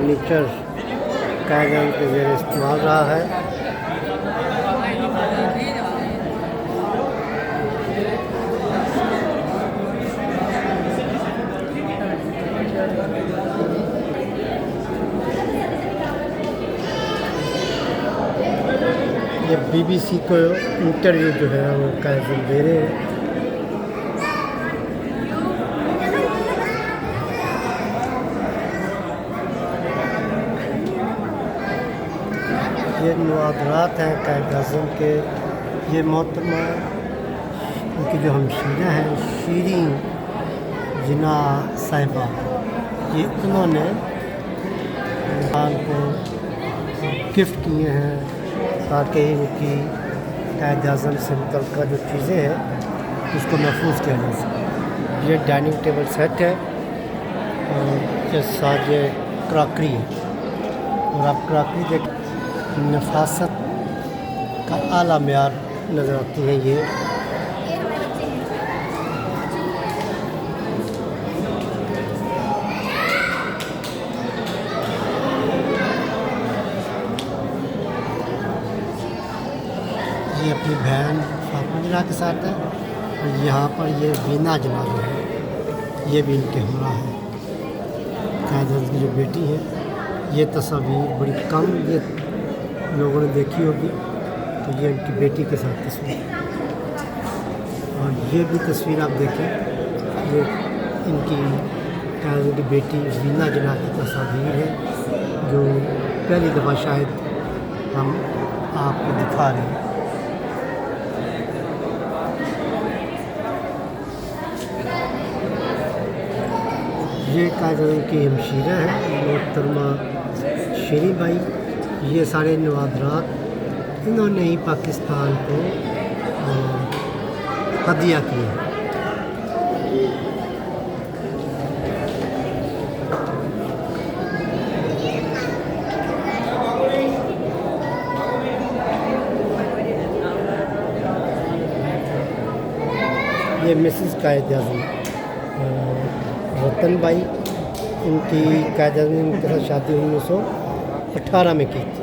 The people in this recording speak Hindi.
फर्नीचर कायदे के ज़ेर इस्तेमाल रहा है। ये BBC को इंटरव्यू जो है वो कायदे दे रहे हैं। ये नवादरात हैं कायद-ए-आज़म के। ये मोहतरमा उनकी जो हमशीरा हैं शीरीं जिन्ना साहिबा, ये उन्होंने खान को गिफ्ट किए हैं ताकि उनकी कायद-ए-आज़म से मुतल्लिक़ जो चीज़ें हैं उसको महफूज किया जा सके। ये डाइनिंग टेबल सेट है और इसके साथ ये क्रॉकरी है और आप क्रॉकरी देख नफासत का आला मेयार नज़र आती है। ये अपनी बहन फातिमा जिन्ना के साथ है और यहाँ पर ये वीना जिन्ना जो है ये भी इनके हमरा है। कायद-ए-आज़म की जो बेटी है, ये तस्वीर बड़ी कम ये लोगों ने देखी होगी, तो ये उनकी बेटी के साथ तस्वीर। और ये भी तस्वीर आप देखें, ये इनकी कायद-ए-आज़म की बेटी वीना जिन्ना की तस्वीर है जो पहली दफ़ा शायद हम आपको दिखा रहे हैं। ये कायद-ए-आज़म की हमशीरा है मोहतरमा शीरीं बाई। ये सारे नवादरात इन्होंने ही पाकिस्तान को हदिया किए हैं। ये मिसेस कायद-ए-आज़म रतन बाई, इनकी कायद-ए-आज़म के साथ शादी 1918 में की थी।